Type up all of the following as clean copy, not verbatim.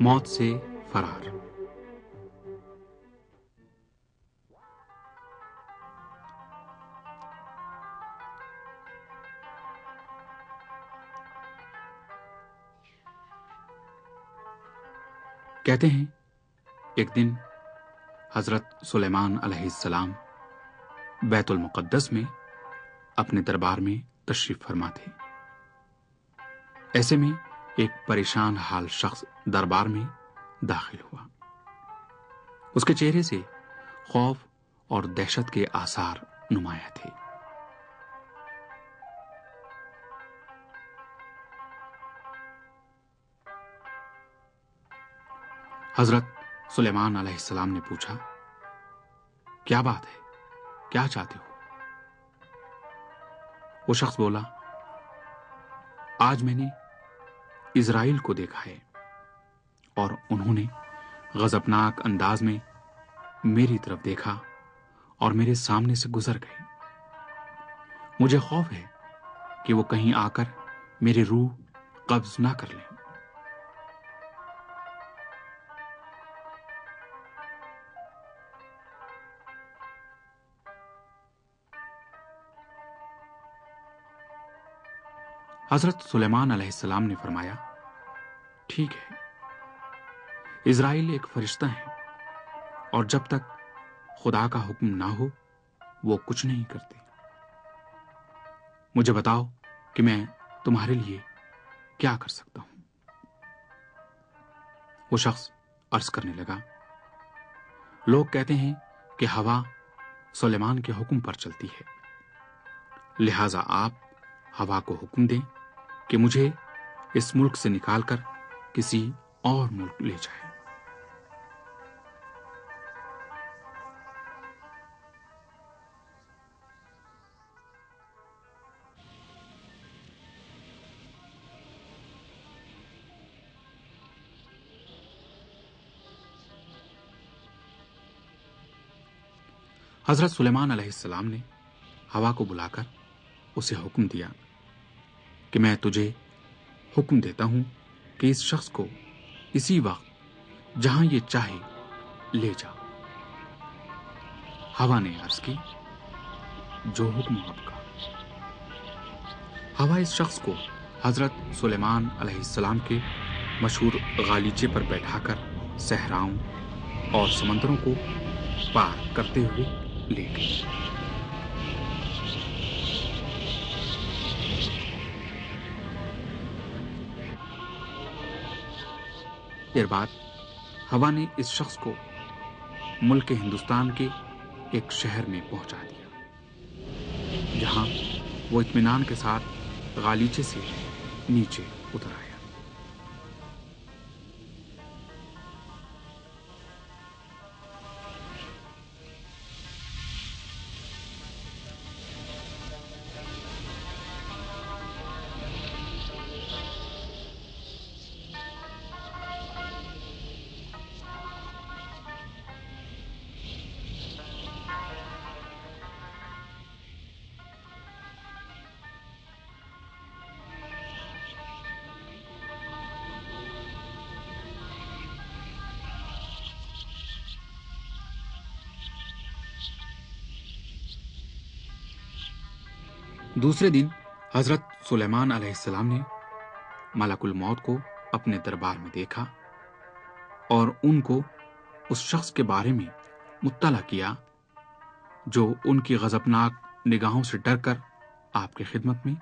موت سے فرار۔ کہتے ہیں ایک دن حضرت سلیمان علیہ السلام بیت المقدس میں اپنے دربار میں تشریف فرما تھے۔ ایسے میں ایک پریشان حال شخص دربار میں داخل ہوا۔ اس کے چہرے سے خوف اور دہشت کے آثار نمایاں تھے۔ حضرت سلیمان علیہ السلام نے پوچھا، کیا بات ہے، کیا چاہتے ہو؟ وہ شخص بولا، آج میں نے اسرائیل کو دیکھا ہے اور انہوں نے غضبناک انداز میں میری طرف دیکھا اور میرے سامنے سے گزر گئے۔ مجھے خوف ہے کہ وہ کہیں آ کر میری روح قبض نہ کر لیں۔ حضرت سلیمان علیہ السلام نے فرمایا، ٹھیک ہے، اسرائیل ایک فرشتہ ہے اور جب تک خدا کا حکم نہ ہو وہ کچھ نہیں کرتے۔ مجھے بتاؤ کہ میں تمہارے لیے کیا کر سکتا ہوں؟ وہ شخص عرض کرنے لگا، لوگ کہتے ہیں کہ ہوا سلیمان کے حکم پر چلتی ہے، لہذا آپ ہوا کو حکم دیں کہ مجھے اس ملک سے نکال کر کسی اور ملک لے جائے۔ حضرت سلیمان علیہ السلام نے ہوا کو بلا کر اسے حکم دیا کہ میں تجھے حکم دیتا ہوں کہ اس شخص کو اسی وقت جہاں یہ چاہے لے جا۔ ہوا نے عرض کی، جو حکم آپ کا۔ ہوا اس شخص کو حضرت سلیمان علیہ السلام کے مشہور غالیچے پر بیٹھا کر صحراؤں اور سمندروں کو پار کرتے ہوئے لے گئی۔ دیر بعد ہوا نے اس شخص کو ملک ہندوستان کے ایک شہر میں پہنچا دیا، جہاں وہ اطمینان کے ساتھ غالیچے سے نیچے اتر آیا۔ دوسرے دن حضرت سلیمان علیہ السلام نے ملک الموت کو اپنے دربار میں دیکھا اور ان کو اس شخص کے بارے میں مطلع کیا جو ان کی غضبناک نگاہوں سے ڈر کر آپ کی خدمت میں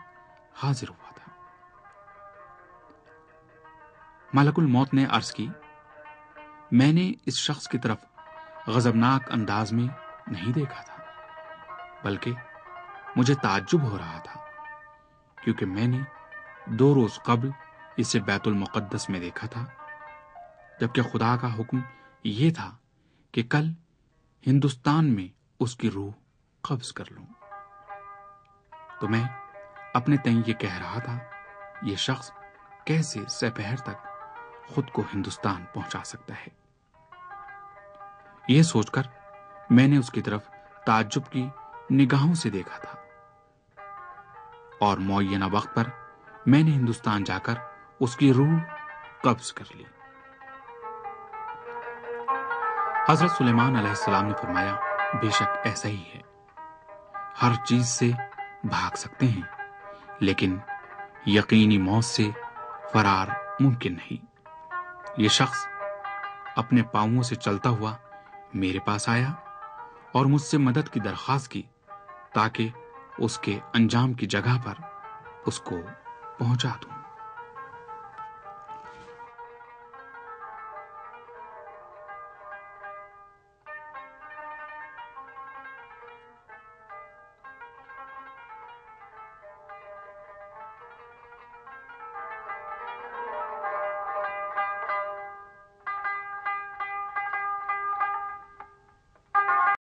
حاضر ہوا تھا۔ ملک الموت نے عرض کی، میں نے اس شخص کی طرف غضبناک انداز میں نہیں دیکھا تھا، بلکہ مجھے تعجب ہو رہا تھا کیونکہ میں نے 2 روز قبل اسے بیت المقدس میں دیکھا تھا، جبکہ خدا کا حکم یہ تھا کہ کل ہندوستان میں اس کی روح قبض کر لوں۔ تو میں اپنے تئیں یہ کہہ رہا تھا، یہ شخص کیسے سپہر تک خود کو ہندوستان پہنچا سکتا ہے؟ یہ سوچ کر میں نے اس کی طرف تعجب کی نگاہوں سے دیکھا تھا اور معینہ وقت پر میں نے ہندوستان جا کر اس کی روح قبض کر لی۔ حضرت سلیمان علیہ السلام نے فرمایا، بے شک ایسا ہی ہے، ہر چیز سے بھاگ سکتے ہیں لیکن یقینی موت سے فرار ممکن نہیں۔ یہ شخص اپنے پاؤں سے چلتا ہوا میرے پاس آیا اور مجھ سے مدد کی درخواست کی تاکہ اس کے انجام کی جگہ پر اس کو پہنچا دوں۔